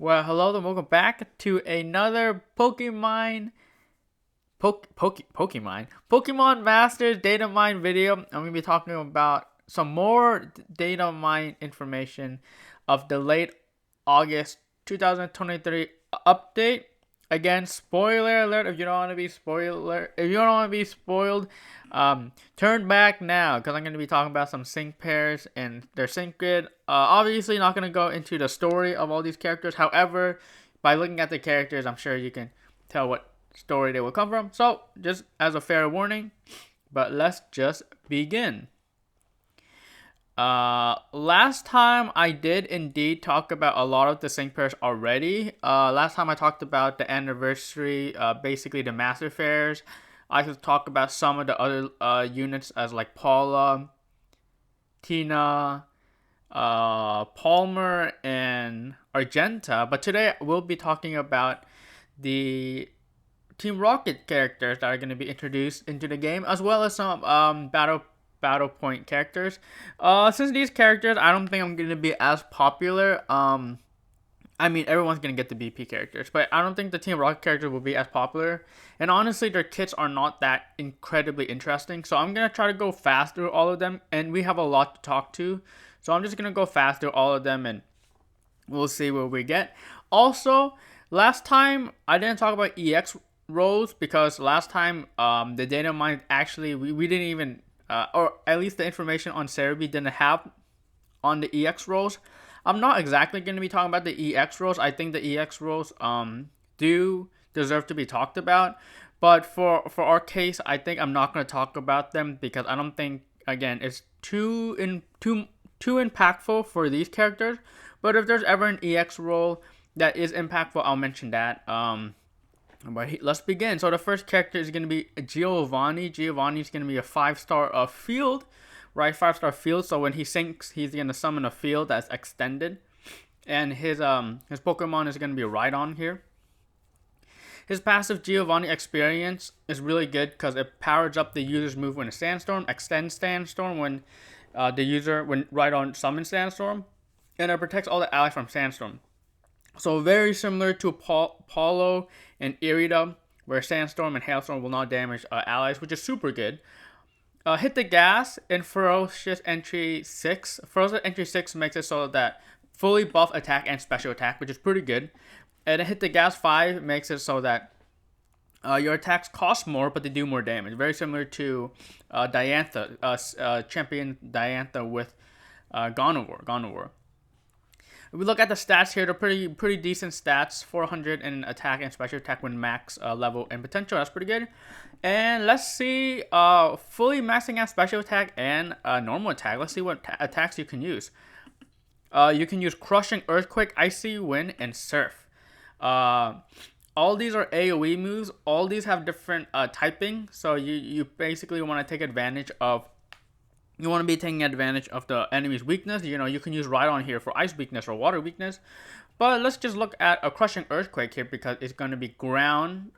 Well, hello and welcome back to another Pokemon Masters Datamine video. I'm gonna be talking about some more Datamine information of the late August 2023 update. Again, spoiler alert! If you don't want to be spoiled, turn back now because I'm going to be talking about some sync pairs and their sync grid. Obviously, not going to go into the story of all these characters. However, by looking at the characters, I'm sure you can tell what story they will come from. So, just as a fair warning, but let's just begin. Last time I did indeed talk about a lot of the sync pairs already. Last time I talked about the anniversary, basically the master fairs. I could talk about some of the other units as like Paula, Tina, Palmer, and Argenta. But today we'll be talking about the Team Rocket characters that are going to be introduced into the game, as well as some battle point characters. Since these characters, I don't think I'm gonna be as popular. I mean, everyone's gonna get the BP characters, but I don't think the Team Rocket characters will be as popular. And honestly, their kits are not that incredibly interesting. So I'm gonna try to go fast through all of them, and we have a lot to talk to. So I'm just gonna go fast through all of them, and we'll see what we get. Also, last time I didn't talk about EX roles because last time the data mine actually we didn't even or at least the information on Serebii didn't have on the EX roles. I'm not exactly going to be talking about the EX roles. I think the EX roles do deserve to be talked about, but for our case, I think I'm not going to talk about them because I don't think again it's too impactful for these characters. But if there's ever an EX role that is impactful, I'll mention that. But let's begin. So the first character is going to be Giovanni. Giovanni is going to be a 5-star field, right? 5-star field. So when he sinks, he's going to summon a field that's extended, and his Pokemon is going to be Rhydon here. His passive Giovanni experience is really good because it powers up the user's move when a Sandstorm, extends Sandstorm when when Rhydon summons Sandstorm, and it protects all the allies from Sandstorm. So very similar to Paulo and Irida, where Sandstorm and Hailstorm will not damage allies, which is super good. Hit the gas in Ferocious Entry 6. Ferocious Entry 6 makes it so that fully buff attack and special attack, which is pretty good. And Hit the gas 5 makes it so that your attacks cost more, but they do more damage. Very similar to Diantha, Champion Diantha with Gonowar. If we look at the stats here, they're pretty decent stats. 400 in attack and special attack when max level and potential. That's pretty good. And let's see, fully maxing out special attack and normal attack. Let's see what attacks you can use. You can use Crushing, Earthquake, Icy Wind, and Surf. All these are AoE moves. All these have different typing. So you basically want to take advantage of. You want to be taking advantage of the enemy's weakness. You know, you can use Rhydon here for ice weakness or water weakness. But let's just look at a Crushing Earthquake here because it's going to be ground.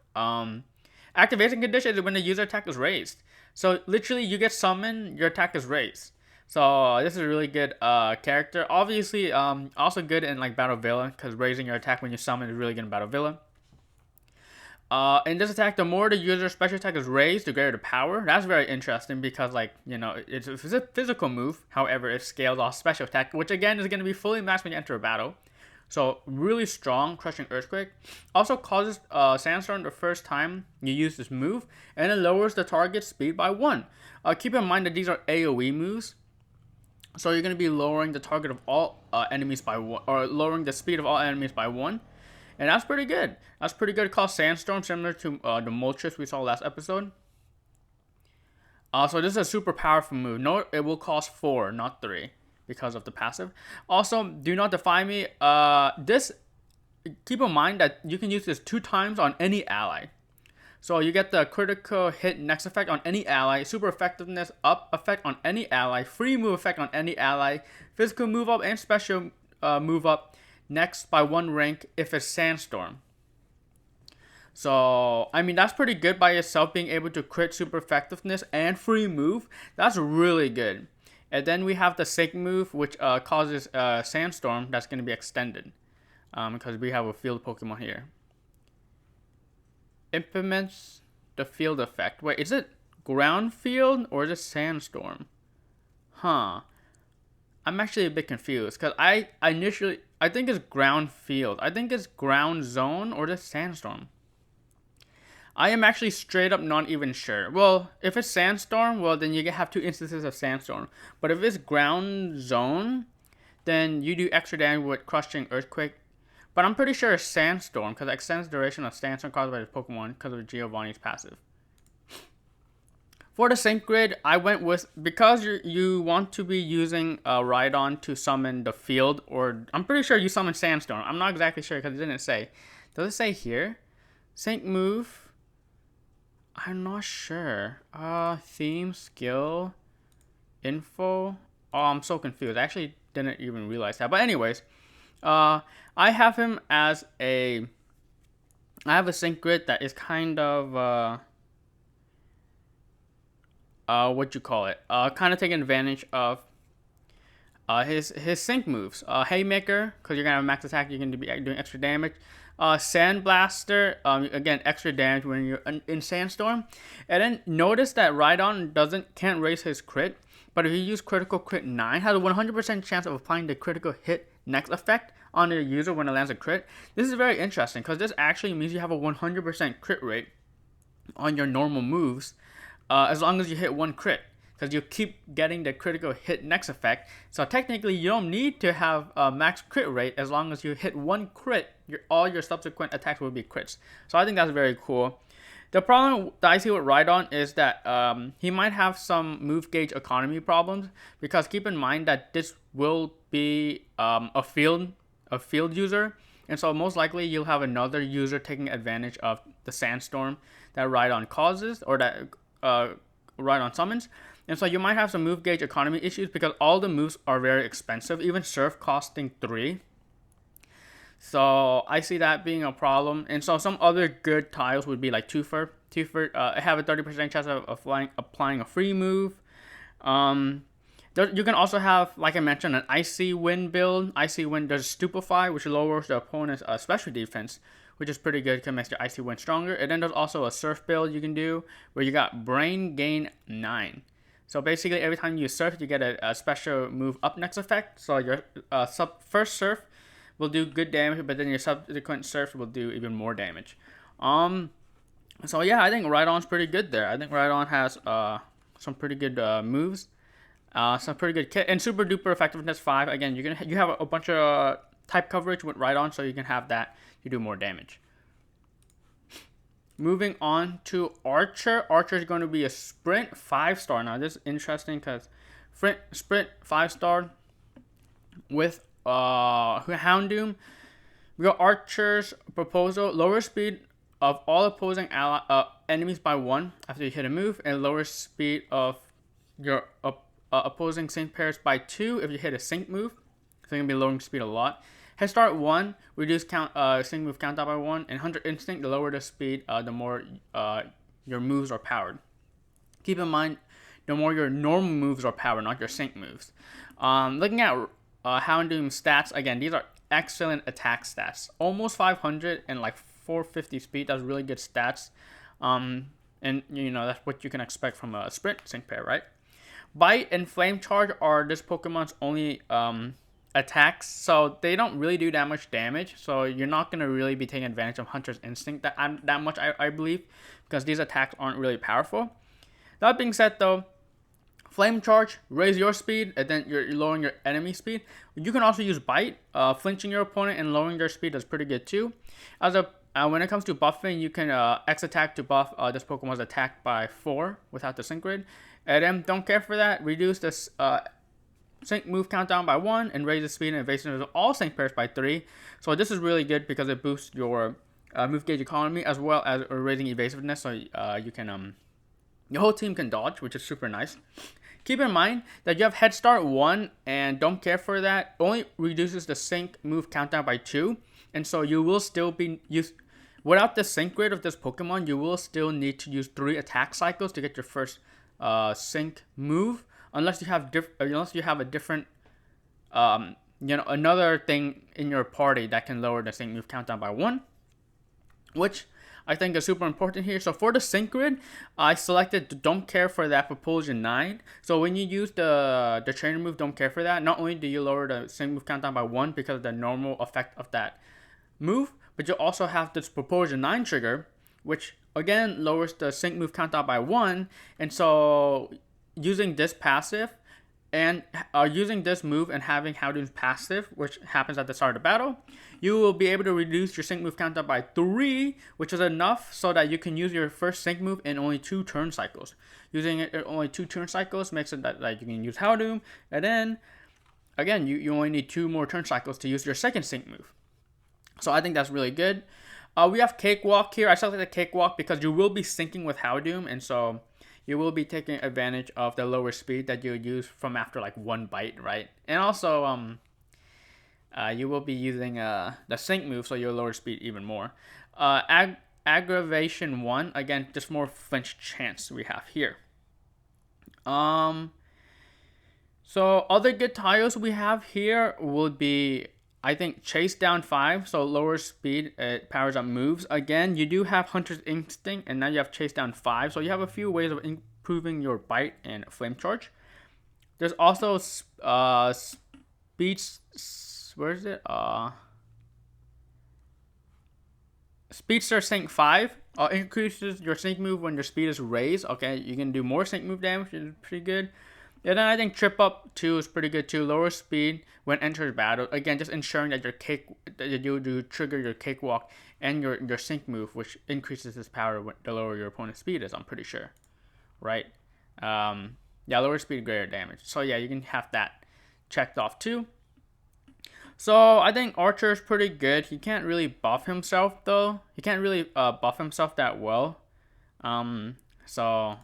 Activation condition is when the user attack is raised. So literally you get summoned, your attack is raised. So this is a really good character. Obviously, also good in like Battle Villa because raising your attack when you summon is really good in Battle Villa. In this attack, the more the user's special attack is raised, the greater the power. That's very interesting because, like, you know, it's a physical move. However, it scales off special attack, which again is going to be fully maxed when you enter a battle. So really strong Crushing Earthquake. Also causes Sandstorm the first time you use this move, and it lowers the target's speed by 1. Keep in mind that these are AoE moves. So you're going to be lowering the target of all enemies by 1, or lowering the speed of all enemies by 1. And that's pretty good. That's pretty good. It calls Sandstorm, similar to the Moltres we saw last episode. So this is a super powerful move. No, it will cost 4, not 3, because of the passive. Also, Do Not Defy Me. Keep in mind that you can use this 2 times on any ally. So you get the critical hit next effect on any ally, super effectiveness up effect on any ally, free move effect on any ally, physical move up and special move up next by 1 rank if it's Sandstorm. So, I mean, that's pretty good by itself, being able to crit super effectiveness and free move. That's really good. And then we have the Sync move, which causes Sandstorm that's going to be extended. because we have a field Pokemon here. Implements the field effect. Wait, is it ground field or is it sandstorm? Huh. I'm actually a bit confused because I think it's ground field. I think it's ground zone or just sandstorm. I am actually straight up not even sure. Well, if it's sandstorm, well then you have 2 instances of sandstorm. But if it's ground zone, then you do extra damage with crushing earthquake. But I'm pretty sure it's sandstorm because it extends the duration of sandstorm caused by the Pokemon because of Giovanni's passive. For the sync grid, I went with, because you want to be using Rhydon to summon the field, or I'm pretty sure you summon Sandstorm. I'm not exactly sure because it didn't say. Does it say here? Sync move? I'm not sure. Theme, skill, info. Oh, I'm so confused. I actually didn't even realize that. But anyways, I have him as I have a sync grid that is kind of what you call it, kind of taking advantage of his sync moves. Haymaker, because you're gonna have max attack, you're gonna be doing extra damage. Sandblaster, again extra damage when you're in Sandstorm. And then notice that Rhydon can't raise his crit, but if you use critical crit 9, has a 100% chance of applying the critical hit next effect on the user when it lands a crit. This is very interesting because this actually means you have a 100% crit rate on your normal moves. As long as you hit 1 crit, because you keep getting the critical hit next effect. So technically, you don't need to have a max crit rate. As long as you hit 1 crit, all your subsequent attacks will be crits. So I think that's very cool. The problem that I see with Rhydon is that he might have some move gauge economy problems, because keep in mind that this will be a field user, and so most likely you'll have another user taking advantage of the sandstorm that Rhydon causes, or that Rhydon summons. And so you might have some move gauge economy issues because all the moves are very expensive, even Surf costing 3. So I see that being a problem. And so some other good tiles would be like Twofer. Have a 30% chance of applying a free move. You can also have, like I mentioned, an Icy Wind build. Icy Wind does Stupefy, which lowers the opponent's special defense, which is pretty good because it makes your Icy Wind stronger. And then there's also a Surf build you can do where you got Brain Gain 9. So basically every time you surf, you get a special move up next effect. So your first surf will do good damage, but then your subsequent surf will do even more damage. So yeah, I think Rhydon's pretty good there. I think Rhydon has some pretty good moves, some pretty good kit, and super duper effectiveness 5. Again, you have a bunch of type coverage with Rhydon, so you can have that. You do more damage. Moving on to Archer. Archer is going to be a Sprint 5-star. Now this is interesting because Sprint 5-star with Houndoom. We got Archer's proposal: lower speed of all opposing enemies by 1 after you hit a move, and lower speed of your opposing sync pairs by 2 if you hit a sync move. So you're gonna be lowering speed a lot. Head Start 1, reduce sync move countdown by 1, and Hunter Instinct, the lower the speed, the more your moves are powered. Keep in mind, the more your normal moves are powered, not your sync moves. Looking at Houndoom's stats, again, these are excellent attack stats. Almost 500 and like 450 speed, that's really good stats. And that's what you can expect from a Sprint sync pair, right? Bite and Flame Charge are this Pokemon's only attacks, so they don't really do that much damage, so you're not going to really be taking advantage of Hunter's Instinct that much, I believe, because these attacks aren't really powerful. That being said though, Flame Charge, raise your speed, and then you're lowering your enemy speed. You can also use Bite, flinching your opponent and lowering their speed is pretty good too. When it comes to buffing, you can X attack to buff this Pokemon's attack by 4 without the sync grid. And then don't care for that, reduce this sync move countdown by 1 and raise the speed and evasiveness of all sync pairs by 3. So this is really good because it boosts your move gauge economy as well as raising evasiveness, so you can your whole team can dodge, which is super nice. Keep in mind that you have Head Start 1 and don't care for that, only reduces the sync move countdown by 2, and so you will still be without the sync grid of this Pokemon, you will still need to use 3 attack cycles to get your first sync move. Unless you have a different another thing in your party that can lower the sync move countdown by 1, which I think is super important here. So for the sync grid, I selected don't care for that propulsion 9. So when you use the trainer move, don't care for that, not only do you lower the sync move countdown by 1 because of the normal effect of that move, but you also have this propulsion 9 trigger, which again lowers the sync move countdown by 1. And so using this passive and using this move and having Howdoom's passive, which happens at the start of the battle, you will be able to reduce your sync move countdown by 3, which is enough so that you can use your first sync move in only 2 turn cycles. Using it in only 2 turn cycles makes it that like you can use Howdoom, and then again you only need 2 more turn cycles to use your second sync move. So I think that's really good. We have Cakewalk here. I selected the Cakewalk because you will be syncing with Howdoom, and so you will be taking advantage of the lower speed that you use from after like 1 bite, right? And also, you will be using the sync move, so you'll lower speed even more. Aggravation 1, again, just more flinch chance we have here. So other good tiles we have here would be, I think, Chase Down 5, so lower speed, it powers up moves. Again, you do have Hunter's Instinct, and now you have Chase Down 5, so you have a few ways of improving your bite and flame charge. There's also speed, where is it? Speedster Sync 5 increases your sync move when your speed is raised. Okay, you can do more sync move damage, which is pretty good. And then I think Trip Up 2 is pretty good too. Lower speed when enters battle. Again, just ensuring that you do trigger your Cakewalk and your sync move, which increases its power the lower your opponent's speed is, I'm pretty sure. Right? Yeah, lower speed, greater damage. So yeah, you can have that checked off too. So I think Archer is pretty good. He can't really buff himself though. He can't really buff himself that well. So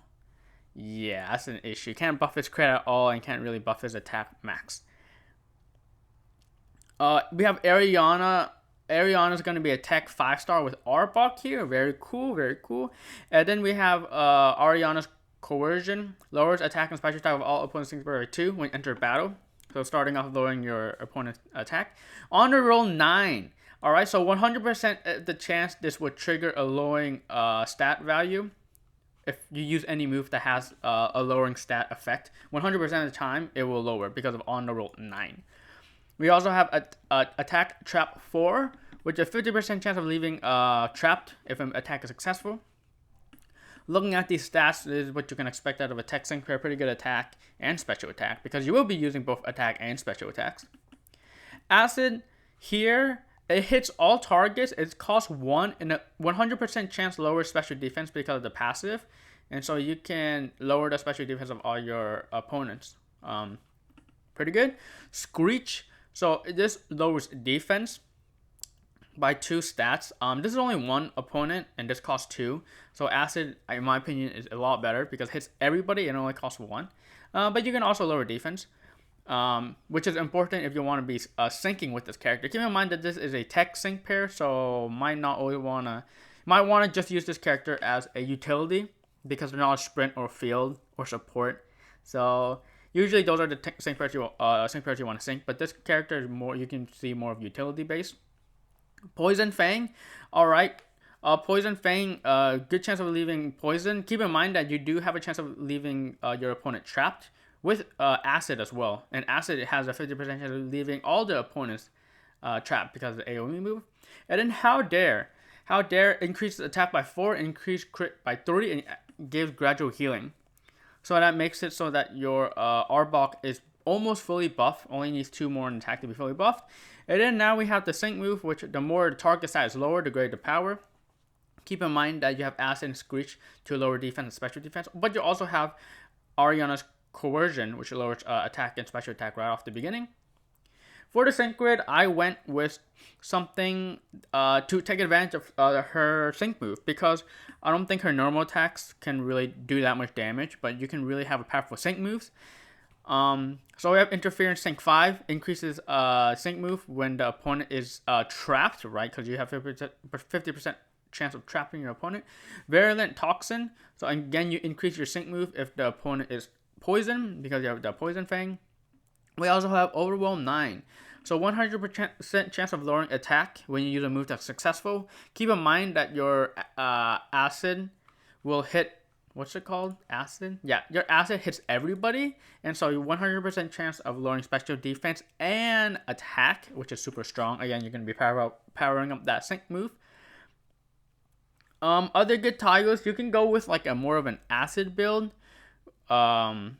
yeah, that's an issue. Can't buff his crit at all and can't really buff his attack max. We have Ariana. Ariana's going to be a tech 5-star with Arbok here. Very cool, very cool. And then we have Ariana's Coercion. Lowers attack and special attack of all opponents' things by 2 when enter battle. So starting off lowering your opponent's attack. Honor roll 9. Alright, so 100% the chance this would trigger a lowering stat value. If you use any move that has a lowering stat effect, 100% of the time it will lower because of honor roll 9. We also have attack trap 4, which is a 50% chance of leaving trapped if an attack is successful. Looking at these stats, this is what you can expect out of a tech sync for a pretty good attack and special attack, because you will be using both attack and special attacks. Acid here, it hits all targets. It costs 1 and a 100% chance lower special defense because of the passive, and so you can lower the special defense of all your opponents. Pretty good. Screech, so this lowers defense by 2 stats. This is only 1 opponent and this costs 2. So Acid, in my opinion, is a lot better because it hits everybody and it only costs 1. But you can also lower defense, which is important if you want to be syncing with this character. Keep in mind that this is a tech sync pair, so might want to just use this character as a utility because they're not a sprint or field or support. So usually those are the sync pairs you want to sync, but this character is more, you can see more of utility based. Poison Fang, alright. Poison Fang, good chance of leaving poison. Keep in mind that you do have a chance of leaving your opponent trapped with Acid as well. And Acid has a 50% chance of leaving all the opponents trapped because of the AoE move. And then How Dare. How Dare increases attack by 4, increase crit by 3, and gives gradual healing. So that makes it so that your Arbok is almost fully buffed, only needs 2 more in attack to be fully buffed. And then now we have the sync move, which the more the target stat is lower, the greater the power. Keep in mind that you have Acid and Screech to lower defense and special defense, but you also have Ariana's Coercion, which lowers attack and special attack right off the beginning. For the sync grid, I went with something to take advantage of her sync move, because I don't think her normal attacks can really do that much damage, but you can really have a powerful sync moves. So we have Interference Sync 5, increases sync move when the opponent is trapped, right? Because you have 50% chance of trapping your opponent. Virulent Toxin, so again you increase your sync move if the opponent is poisoned because you have the Poison Fang. We also have Overwhelm 9. So 100% chance of lowering attack when you use a move that's successful. Keep in mind that your acid will hit, what's it called? Acid? Yeah, your acid hits everybody. And so 100% chance of lowering special defense and attack, which is super strong. Again, you're going to be powering up that sync move. Other good tiles, you can go with like a more of an acid build. Acid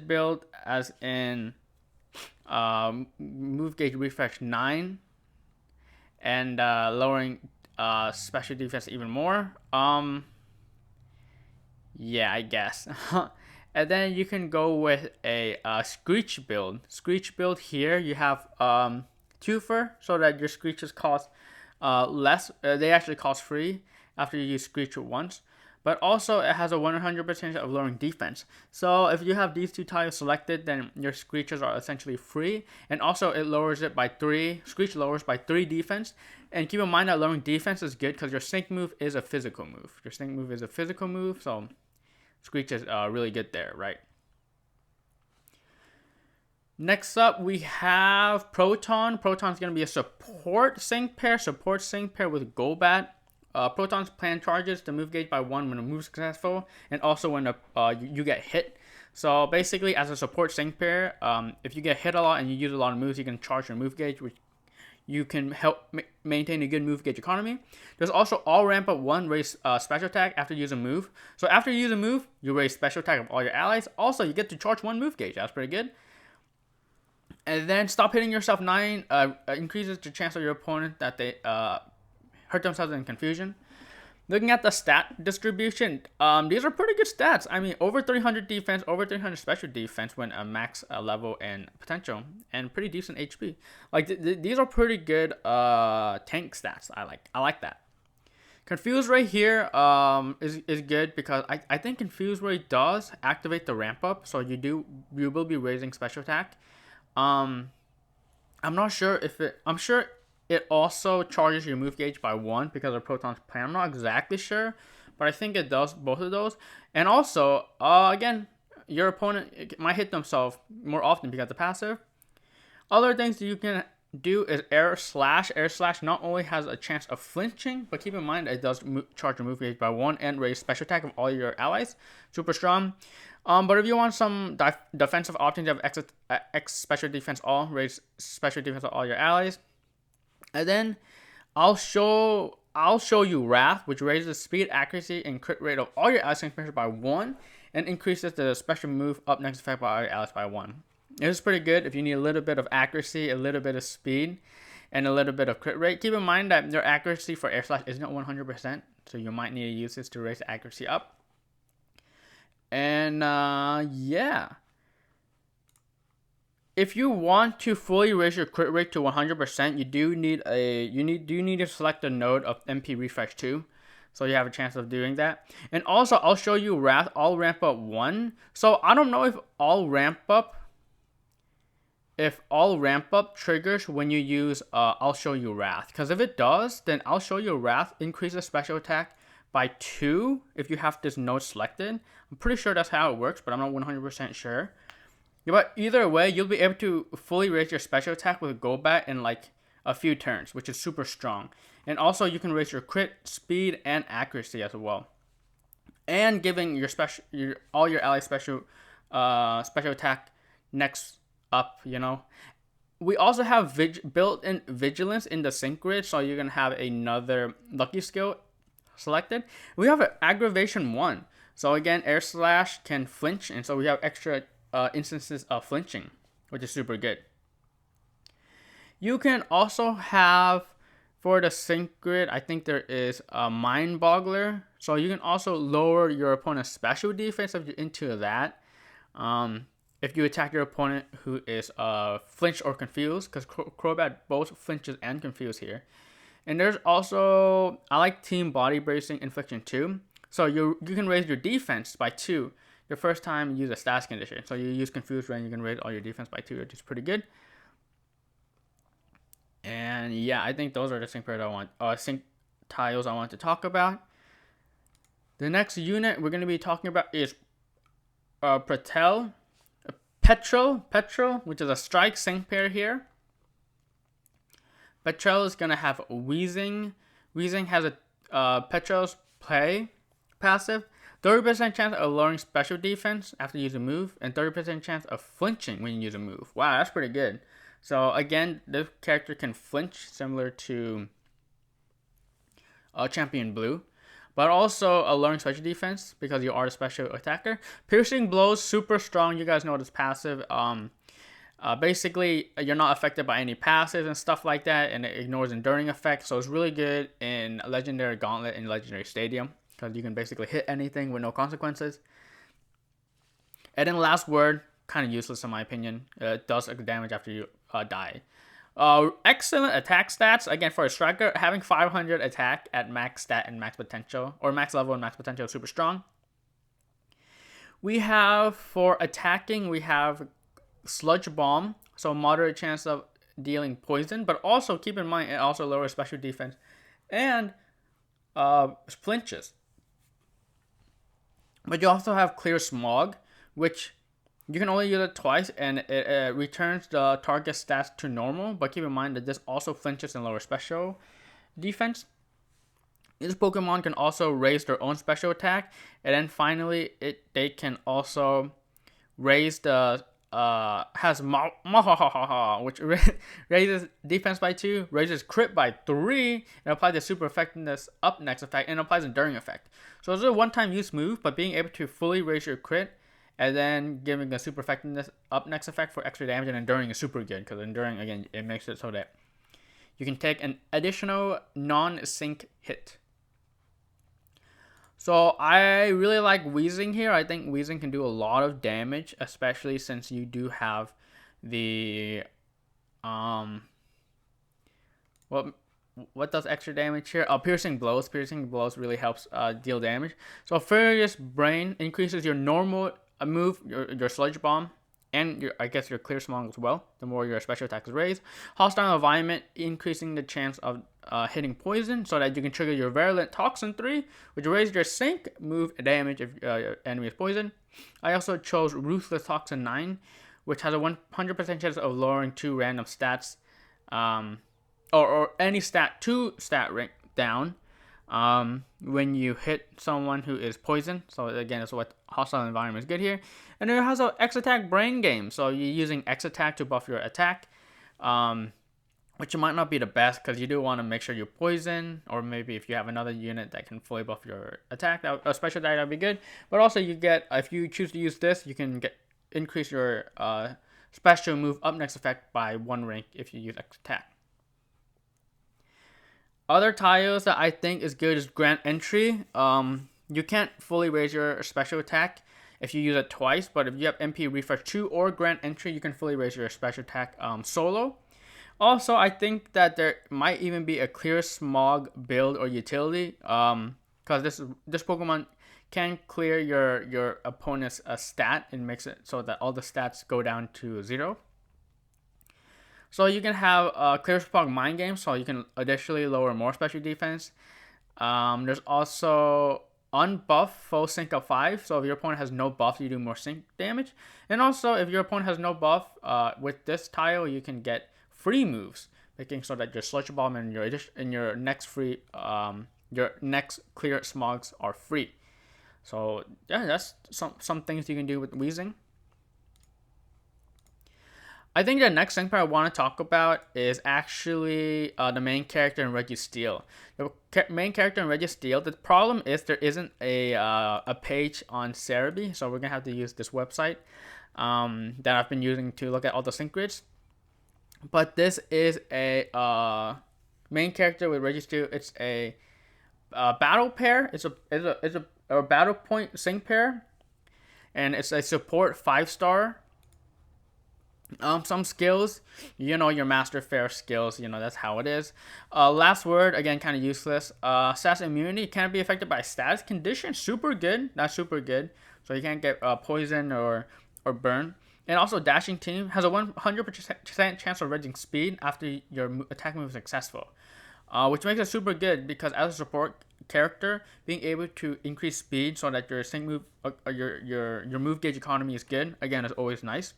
build as in move gauge refresh 9 and lowering special defense even more. Yeah, I guess. And then you can go with a screech build. Screech build here, you have twofer so that your screeches cost less. They actually cost free after you use screech once. But also it has a 100% of lowering defense. So if you have these two tiles selected, then your screeches are essentially free. And also it lowers it by 3. Screech lowers by 3 defense. And keep in mind that lowering defense is good because your sync move is a physical move. Your sync move is a physical move, so Screech is really good there, right? Next up, we have Proton. Proton's going to be a support sync pair with Golbat. Proton's plan charges the move gauge by 1 when a move is successful, and also when you get hit. So basically, as a support sync pair, if you get hit a lot and you use a lot of moves, you can charge your move gauge, which you can help maintain a good move gauge economy. There's also all ramp up 1 raise special attack after you use a move. So after you use a move, you raise special attack of all your allies. Also, you get to charge 1 move gauge. That's pretty good. And then stop hitting yourself 9 increases the chance of your opponent that they hurt themselves in confusion. Looking at the stat distribution, these are pretty good stats. I mean, over 300 defense, over 300 special defense when a max level and potential, and pretty decent HP. Like these are pretty good tank stats. I like that. Confuse Ray here is good because I think Confuse Ray does activate the ramp up, so you will be raising special attack. I'm not sure if I'm sure it also charges your move gauge by 1 because of Proton's plan. I'm not exactly sure, but I think it does both of those. And also, again, your opponent might hit themselves more often because of the passive. Other things you can do is Air Slash. Air Slash not only has a chance of flinching, but keep in mind it does charge your move gauge by 1 and raise special attack of all your allies. Super strong. But if you want some defensive options, you have X special defense all, raise special defense of all your allies. And then I'll show you Wrath, which raises the speed, accuracy, and crit rate of all your allies by 1, and increases the special move up next effect by all your allies by 1. It is pretty good if you need a little bit of accuracy, a little bit of speed, and a little bit of crit rate. Keep in mind that your accuracy for Air Slash isn't 100%, so you might need to use this to raise the accuracy up. And yeah. If you want to fully raise your crit rate to 100%, you do need to select a node of MP Refresh 2, so you have a chance of doing that. And also, I'll show you Wrath all ramp up 1. So I don't know if all ramp up triggers when you use I'll show you Wrath, because if it does, then I'll show you Wrath increases special attack by 2 if you have this node selected. I'm pretty sure that's how it works, but I'm not 100% sure. But either way, you'll be able to fully raise your special attack with Golbat in like a few turns, which is super strong. And also, you can raise your crit, speed, and accuracy as well. And giving all your allies special attack next up, you know. We also have built-in vigilance in the sync grid, so you're gonna have another lucky skill selected. We have an aggravation 1. So again, Air Slash can flinch, and so we have extra instances of flinching, which is super good. You can also have, for the sync grid, I think there is a Mind Boggler, so you can also lower your opponent's special defense if you're into that. If you attack your opponent who is flinched or confused, because Crobat both flinches and confused here. And there's also, I like Team Body Bracing Infliction 2, so you can raise your defense by 2 your first time you use a status condition. So you use Confused Rain, you can raise all your defense by 2, which is pretty good. And yeah, I think those are the sync tiles I want to talk about. The next unit we're going to be talking about is Patel. Petrol, which is a strike sync pair here. Petrol is gonna have Wheezing. Wheezing has a Petrol's play passive, 30% chance of lowering special defense after you use a move, and 30% chance of flinching when you use a move. Wow, that's pretty good. So again, this character can flinch, similar to Champion Blue, but also lowering special defense because you are a special attacker. Piercing blows, super strong. You guys know this passive. Basically, you're not affected by any passives and stuff like that, and it ignores enduring effects. So it's really good in Legendary Gauntlet and Legendary Stadium because you can basically hit anything with no consequences. And then last word, kind of useless in my opinion. It does damage after you die. Excellent attack stats. Again, for a striker, having 500 attack at max stat and max potential, or max level and max potential is super strong. We have, for attacking, we have Sludge Bomb, so moderate chance of dealing poison, but also keep in mind it also lowers special defense and flinches. But you also have Clear Smog, which you can only use it twice, and it returns the target stats to normal, but keep in mind that this also flinches and lowers special defense. This Pokemon can also raise their own special attack, and then finally they can also raise the has Mahahaha, which raises defense by 2, raises crit by 3, and applies the super effectiveness up next effect, and applies enduring effect. So it's a one-time use move, but being able to fully raise your crit and then giving a super effectiveness up next effect for extra damage and enduring is super good, because enduring, again, it makes it so that you can take an additional non-sync hit. So I really like Wheezing here. I think Wheezing can do a lot of damage, especially since you do have the what does extra damage here? Piercing blows. Piercing blows really helps deal damage. So Furious Brain increases your normal move, your Sludge Bomb, and your Clear Smog as well. The more your special attack is raised. Hostile Environment, increasing the chance of hitting poison, so that you can trigger your Virulent Toxin 3, which raises your sync move damage if your enemy is poisoned. I also chose Ruthless Toxin 9, which has a 100% chance of lowering 2 random stats, or any stat 2 stat rank down when you hit someone who is poisoned. So again, that's what Hostile Environment is good here. And then it has an X Attack Brain Game, so you're using X Attack to buff your attack, which might not be the best because you do want to make sure you poison, or maybe if you have another unit that can fully buff your attack, a special attack, that'd be good. But also you get, if you choose to use this, you can increase your special move up next effect by 1 rank if you use X Attack. Other tiles that I think is good is Grant Entry. You can't fully raise your special attack if you use it twice, but if you have MP Refresh 2 or Grant Entry, you can fully raise your special attack solo. Also, I think that there might even be a Clear Smog build or utility, because this Pokemon can clear your opponent's stat and makes it so that all the stats go down to 0. So you can have Clear Smog Mind Game, so you can additionally lower more special defense. There's also Unbuff Full Sync of 5, so if your opponent has no buff, you do more sync damage. And also, if your opponent has no buff, with this tile, you can get free moves, making so that your Sludge Bomb and your next Clear Smogs are free. So yeah, that's some things you can do with Wheezing. I think the next thing I want to talk about is actually the main character in Registeel. The main character in Registeel, the problem is there isn't a page on Serebii, so we're going to have to use this website that I've been using to look at all the sync grids. But this is a main character with Registeel. It's a battle pair. It's a battle point sync pair, and it's a support 5-star. Some skills, your Master Fair skills, that's how it is. Last word, again, kind of useless. Status immunity can't be affected by status condition. Super good. That's super good. So you can't get poison or burn. And also, Dashing Team has a 100% chance of raising speed after your attack move is successful, which makes it super good because as a support character, being able to increase speed so that your sync move, your move gauge economy is good, again, is always nice.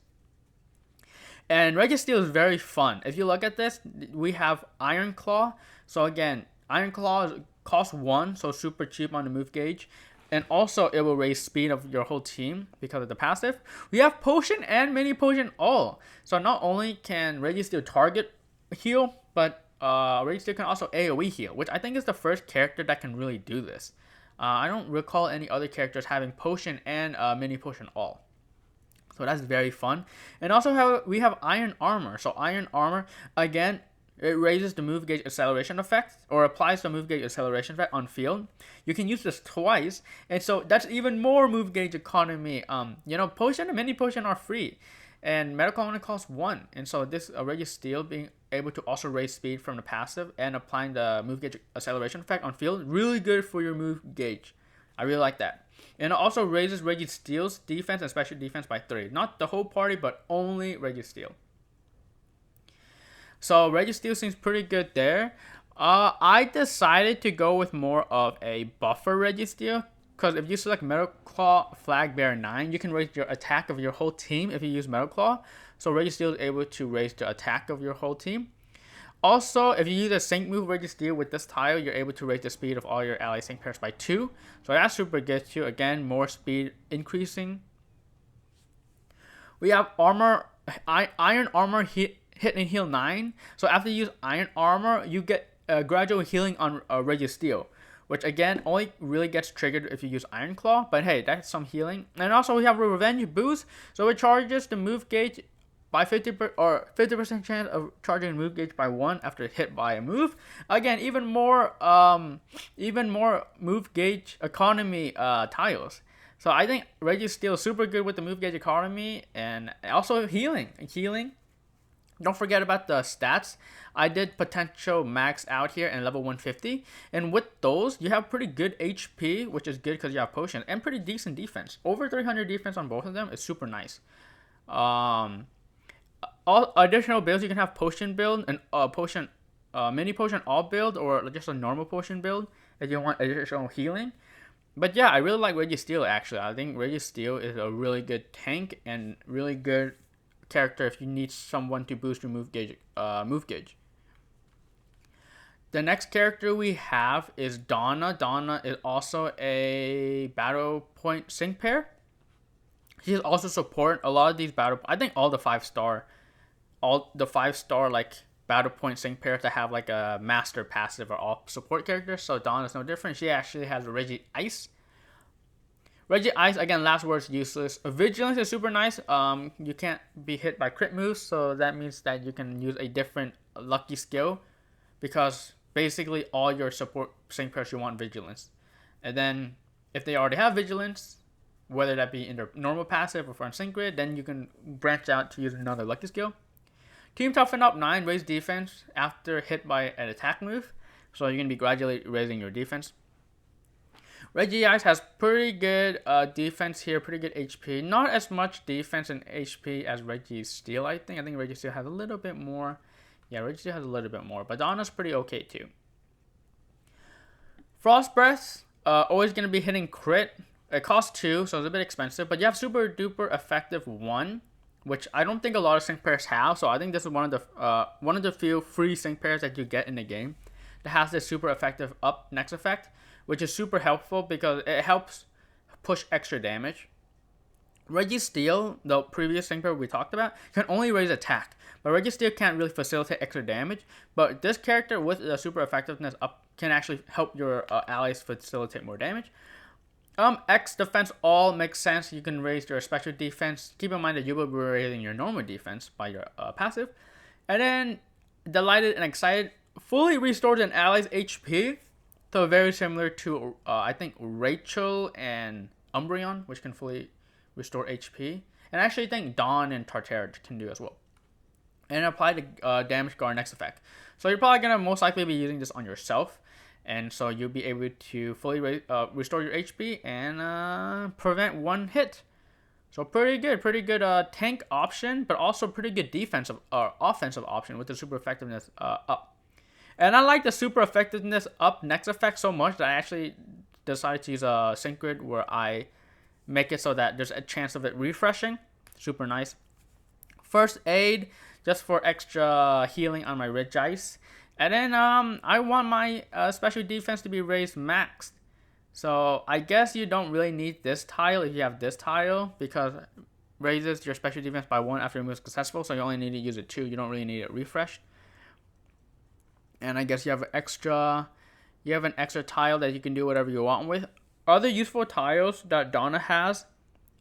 And Registeel is very fun. If you look at this, we have Iron Claw. So again, Iron Claw costs 1, so super cheap on the move gauge. And also, it will raise speed of your whole team because of the passive. We have Potion and Mini Potion all. So not only can Registeel target heal, but Registeel can also AoE heal, which I think is the first character that can really do this. I don't recall any other characters having Potion and Mini Potion all. So that's very fun. And also we have Iron Armor. So Iron Armor, again, it raises the move gauge acceleration effect, or applies the move gauge acceleration effect on field. You can use this twice, and so that's even more move gauge economy. Potion and Mini Potion are free, and medical only costs 1. And so this Registeel being able to also raise speed from the passive and applying the move gauge acceleration effect on field, really good for your move gauge. I really like that. And it also raises Registeel's defense and special defense by 3. Not the whole party, but only Registeel. So Registeel seems pretty good there. I decided to go with more of a buffer Registeel, because if you select Metal Claw Flag Bearer 9, you can raise your attack of your whole team if you use Metal Claw. So Registeel is able to raise the attack of your whole team. Also, if you use a sync move Registeel with this tile, you're able to raise the speed of all your ally sync pairs by 2. So that's super good too. Again, more speed increasing. We have Iron Armor hit and heal 9. So after you use Iron Armor, you get gradual healing on Registeel, which again only really gets triggered if you use Iron Claw. But hey, that's some healing. And also we have a Revenge Boost. So it charges the move gauge by 50% chance of charging move gauge by 1 after hit by a move. Again, even more move gauge economy tiles. So I think Registeel is super good with the move gauge economy, and also healing. Don't forget about the stats. I did potential max out here in level 150. And with those, you have pretty good HP, which is good because you have potion, and pretty decent defense. Over 300 defense on both of them is super nice. All additional builds, you can have potion build and mini potion all build, or just a normal potion build if you want additional healing. But yeah, I really like Registeel actually. I think Registeel is a really good tank and really good character if you need someone to boost your move gauge. The next character we have is Donna. Donna is also a battle point sync pair. She's also support a lot of these I think all the 5-star like battle point sync pairs that have like a master passive are all support characters. So Donna's no different. She actually has a Regi Ice. Regi Ice, again, last word's useless. Vigilance is super nice. You can't be hit by crit moves, so that means that you can use a different lucky skill, because basically all your support sync pairs you want Vigilance. And then if they already have Vigilance, whether that be in their normal passive or from sync grid, then you can branch out to use another lucky skill. Team Toughen Up 9, raise defense after hit by an attack move. So you're going to be gradually raising your defense. Regi Ice has pretty good defense here, pretty good HP. Not as much defense and HP as Registeel, I think. I think Registeel has a little bit more. Yeah, Registeel has a little bit more. But Donna's pretty okay too. Frost Breath, always going to be hitting crit. It costs 2, so it's a bit expensive. But you have super duper effective 1, which I don't think a lot of sync pairs have. So I think this is one of the few free sync pairs that you get in the game that has this super effective up next effect, which is super helpful because it helps push extra damage. Registeel, the previous sync pair we talked about, can only raise attack, but Registeel can't really facilitate extra damage. But this character with the super effectiveness up can actually help your allies facilitate more damage. X defense all makes sense. You can raise your special defense. Keep in mind that you will be raising your normal defense by your passive. And then Delighted and Excited fully restores an ally's HP. So very similar to I think Rachel and Umbreon, which can fully restore HP. And I actually think Dawn and Tartare can do as well. And apply the damage guard next effect. So you're probably gonna most likely be using this on yourself. And so you'll be able to fully restore your HP and prevent one hit. So pretty good tank option, but also pretty good defensive offensive option with the super effectiveness up. And I like the super effectiveness up next effect so much that I actually decided to use a sync grid where I make it so that there's a chance of it refreshing. Super nice. First aid, just for extra healing on my Regice. And then I want my special defense to be raised maxed. So I guess you don't really need this tile if you have this tile, because it raises your special defense by 1 after your move is successful. So you only need to use it 2. You don't really need it refreshed. And I guess you have an extra tile that you can do whatever you want with. Other useful tiles that Donna has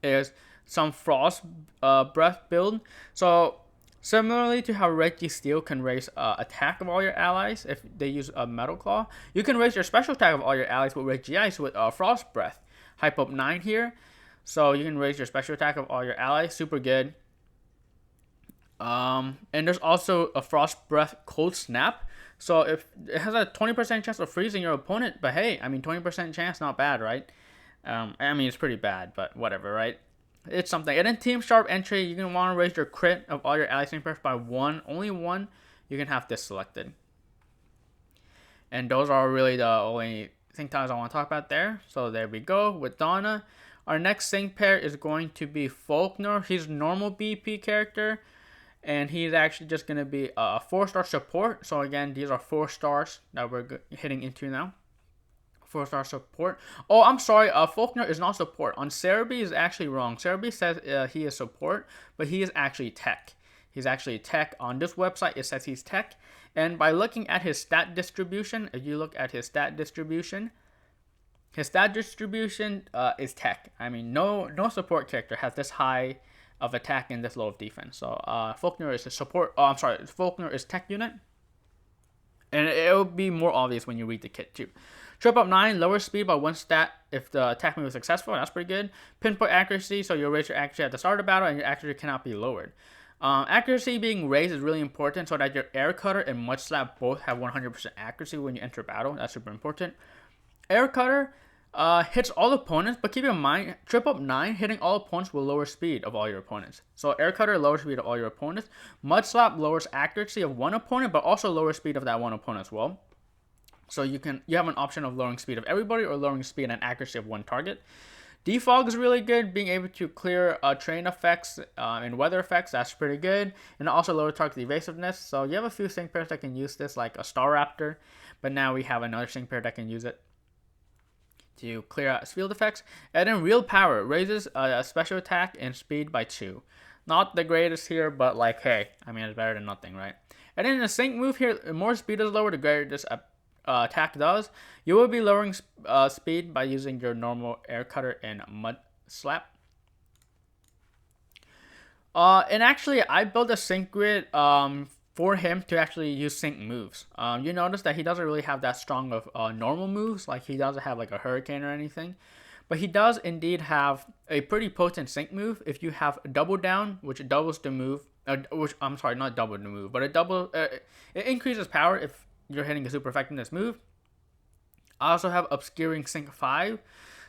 is some Frost Breath build. So similarly to how Reggie Steel can raise attack of all your allies if they use a Metal Claw, you can raise your special attack of all your allies with Reggie Ice with Frost Breath. Hype up 9 here. So you can raise your special attack of all your allies. Super good. And there's also a Frost Breath Cold Snap. So if it has a 20% chance of freezing your opponent, but hey, I mean 20% chance, not bad, right? I mean it's pretty bad, but whatever, right? It's something. And then Team Sharp entry, you can want to raise your crit of all your ally snippers by 1, only 1. You can have this selected. And those are really the only sync tiles I want to talk about there. So there we go with Donna. Our next sync pair is going to be Faulkner. He's normal BP character. And he's actually just going to be a 4-star support. So again, these are 4 stars that we're hitting into now. 4-star support. Oh, I'm sorry. Faulkner is not support. On Serebii is actually wrong. Serebii says he is support, but he is actually tech. He's actually tech. On this website, it says he's tech. And by looking at his stat distribution, if you look at his stat distribution is tech. I mean, no support character has this high of attack and this low of defense. So Faulkner is a support. Oh, I'm sorry. Faulkner is tech unit. And it will be more obvious when you read the kit too. Trip up 9, lower speed by 1 stat if the attack move is successful. That's pretty good. Pinpoint accuracy, so you'll raise your accuracy at the start of the battle and your accuracy cannot be lowered. Accuracy being raised is really important so that your Air Cutter and Mud Slap both have 100% accuracy when you enter battle. That's super important. Air Cutter hits all opponents, but keep in mind, Trip up 9 hitting all opponents will lower speed of all your opponents. So Air Cutter lowers speed of all your opponents. Mud Slap lowers accuracy of one opponent, but also lowers speed of that one opponent as well. So you have an option of lowering speed of everybody or lowering speed and accuracy of one target. Defog is really good, being able to clear terrain effects and weather effects. That's pretty good. And also lower target evasiveness. So you have a few sync pairs that can use this, like a Star Raptor. But now we have another sync pair that can use it to clear out field effects. And then Real Power raises special attack and speed by 2. Not the greatest here, but like, hey, I mean, it's better than nothing, right? And then the sync move here, the more speed is lower, the greater this attack does. You will be lowering speed by using your normal Air Cutter and Mud Slap. And actually, I built a sync grid for him to actually use sync moves. You notice that he doesn't really have that strong of normal moves, like he doesn't have like a Hurricane or anything. But he does indeed have a pretty potent sync move. If you have Double Down, which doubles the move, I'm sorry, not double the move, but it increases power if you're hitting a super effectiveness move. I also have Obscuring Sync 5,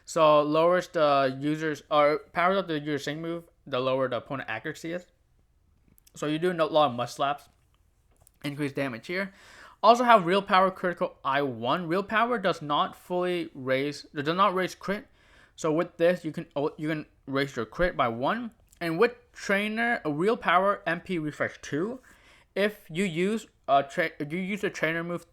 so lowers the user's or powers up the user's sync move, the lower the opponent accuracy is. So you do a lot of Mud Slaps, increase damage here. Also have Real Power Critical I1. Real Power does not raise crit. So with this, you can raise your crit by 1. And with Trainer, a Real Power MP Refresh 2. If you use a trainer move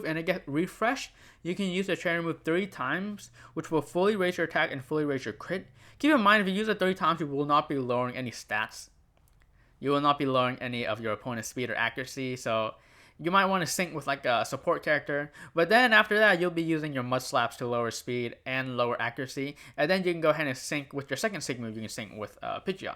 and it gets refreshed, you can use the trainer move 3 times, which will fully raise your attack and fully raise your crit. Keep in mind, if you use it 3 times, you will not be lowering any stats. You will not be lowering any of your opponent's speed or accuracy, so you might want to sync with like a support character. But then after that, you'll be using your Mud Slaps to lower speed and lower accuracy. And then you can go ahead and sync with your second sync move. You can sync with Pidgeot.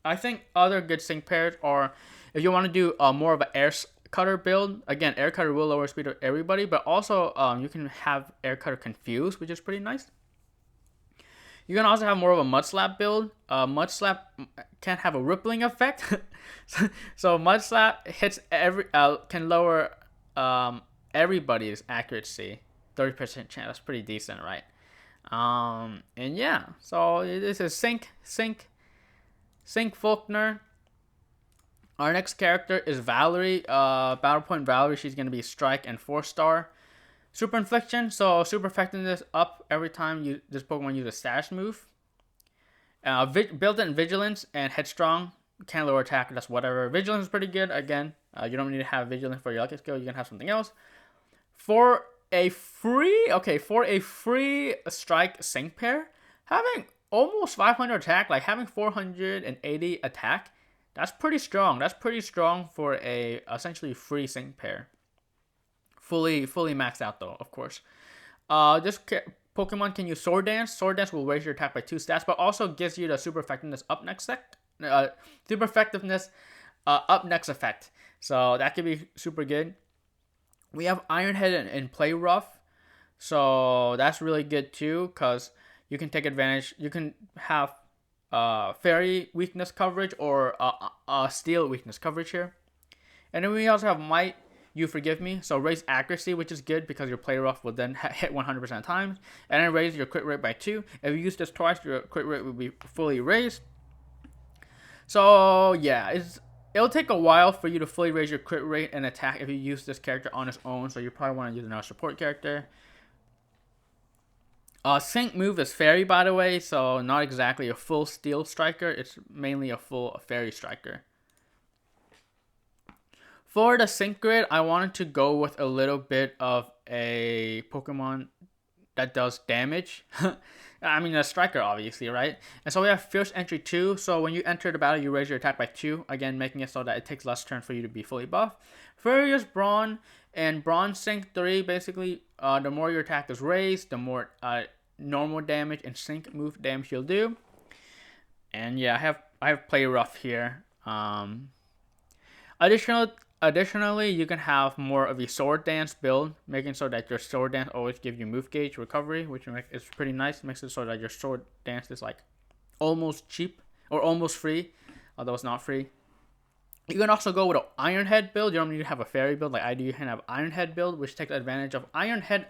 I think other good sync pairs are, if you want to do more of an Air Cutter build, again, Air Cutter will lower speed of everybody, but also you can have Air Cutter Confuse, which is pretty nice. You can also have more of a Mud Slap build. Mud Slap can have a rippling effect. So Mud Slap hits can lower everybody's accuracy. 30% chance. That's pretty decent, right? And yeah, so this is Sync Faulkner. Our next character is Valerie. Battle Point Valerie. She's going to be Strike and 4-star. Super Infliction. So super effectiveness up every time this Pokemon uses a status move. Built-in vigilance and headstrong. Can lower attack, that's whatever. Vigilance is pretty good. Again, you don't need to have vigilance for your lucky skill. You can have something else. For a free strike sync pair, having almost 500 attack, like having 480 attack, that's pretty strong. That's pretty strong for a essentially free sync pair. Fully maxed out though, of course. Pokemon can use Sword Dance. Sword Dance will raise your attack by 2 stats, but also gives you the super effectiveness up next effect. So that could be super good. We have Iron Head and Play Rough. So that's really good too, because you can take advantage. You can have Fairy weakness coverage or Steel weakness coverage here. And then we also have Might, You Forgive Me. So raise accuracy, which is good because your Play Rough will then hit 100% of times. And then raise your crit rate by 2. If you use this twice, your crit rate will be fully raised. So yeah, it'll take a while for you to fully raise your crit rate and attack if you use this character on its own. So you probably want to use another support character. Sync move is Fairy, by the way, so not exactly a full Steel striker. It's mainly a full Fairy striker. For the sync grid, I wanted to go with a little bit of a Pokemon that does damage. I mean, a striker, obviously, right? And so we have Fierce Entry 2. So when you enter the battle, you raise your attack by 2. Again, making it so that it takes less turns for you to be fully buffed. Furious Brawn and Brawn Sync 3. Basically, the more your attack is raised, the more normal damage and sync move damage you'll do. And yeah, I have Play Rough here. Additionally, you can have more of a Sword Dance build, making so that your Sword Dance always gives you move gauge recovery, which is pretty nice. Makes it so that your Sword Dance is like almost cheap or almost free, although it's not free. You can also go with an Iron Head build. You don't need to have a Fairy build like I do. You can have Iron Head build, which takes advantage of Iron Head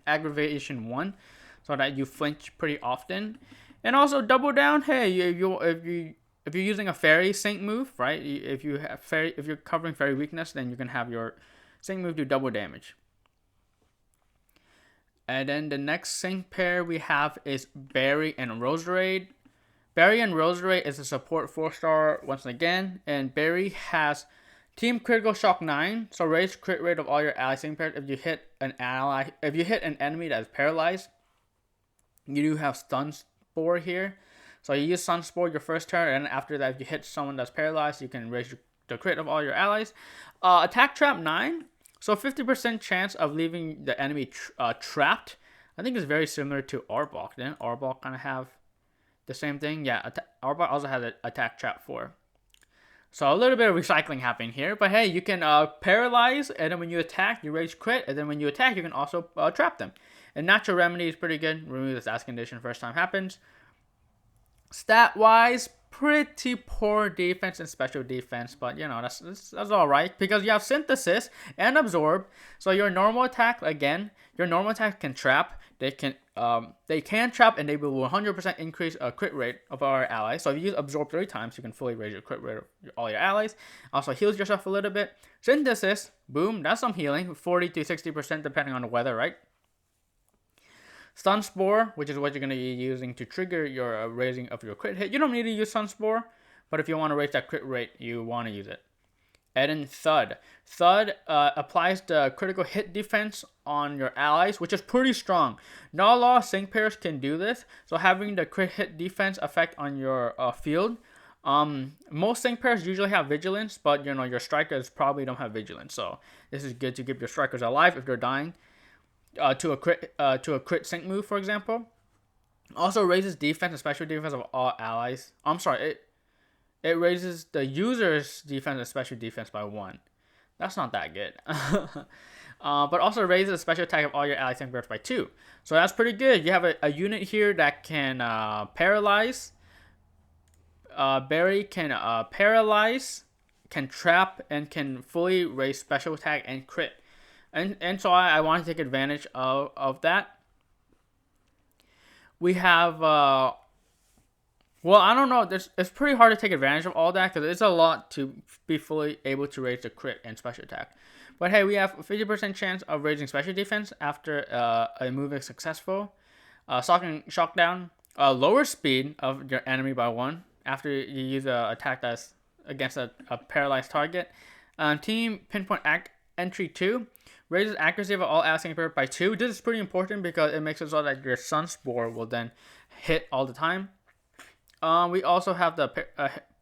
Aggravation 1, so that you flinch pretty often. And also double down. Hey, if you're using a Fairy sync move, right? If you're covering Fairy weakness, then you can have your sync move do double damage. And then the next sync pair we have is Berry and Roserade. Berry and Roserade is a support 4-star once again, and Berry has Team Critical Shock 9, so raise crit rate of all your ally sync pairs. If you hit an enemy that is paralyzed, you do have Stun Spore here. So you use Sun Spore your first turn, and after that, if you hit someone that's paralyzed, you can raise the crit of all your allies. Attack Trap 9, so 50% chance of leaving the enemy trapped. I think it's very similar to Arbok. Didn't Arbok kind of have the same thing? Yeah, Arbok also has an Attack Trap 4. So a little bit of recycling happening here. But hey, you can paralyze, and then when you attack, you raise crit, and then when you attack, you can also trap them. And Natural Remedy is pretty good. Remove this as condition first time happens. Stat-wise, pretty poor defense and special defense, but you know, that's all right because you have Synthesis and Absorb. So your normal attack, again, can trap. They can trap, and they will 100% increase a crit rate of our allies. So if you use Absorb 3 times, you can fully raise your crit rate of all your allies. Also heals yourself a little bit. Synthesis, boom, that's some healing, 40 to 60% depending on the weather, right? Stun Spore, which is what you're going to be using to trigger your raising of your crit hit. You don't need to use Stun Spore, but if you want to raise that crit rate, you want to use it. And then Thud. Thud applies the critical hit defense on your allies, which is pretty strong. Not a lot of sync pairs can do this, so having the crit hit defense effect on your field. Most sync pairs usually have vigilance, but you know, your strikers probably don't have vigilance, so this is good to keep your strikers alive if they're dying. To a crit sync move, for example. Also raises defense and special defense of all allies. I'm sorry, it raises the user's defense and special defense by 1. That's not that good. But also raises the special attack of all your ally sync pairs by 2. So that's pretty good. You have a unit here that can paralyze. Berry can paralyze, can trap, and can fully raise special attack and crit. And so I want to take advantage of that. We have, well, I don't know. It's pretty hard to take advantage of all that because it's a lot to be fully able to raise the crit and special attack. But hey, we have a 50% chance of raising special defense after a move is successful. Shock down. lower speed of your enemy by 1 after you use a attack that's against a paralyzed target. Team pinpoint entry 2 raises accuracy of all asking pair by 2. This is pretty important because it makes it so that your Sun Spore will then hit all the time. We also have the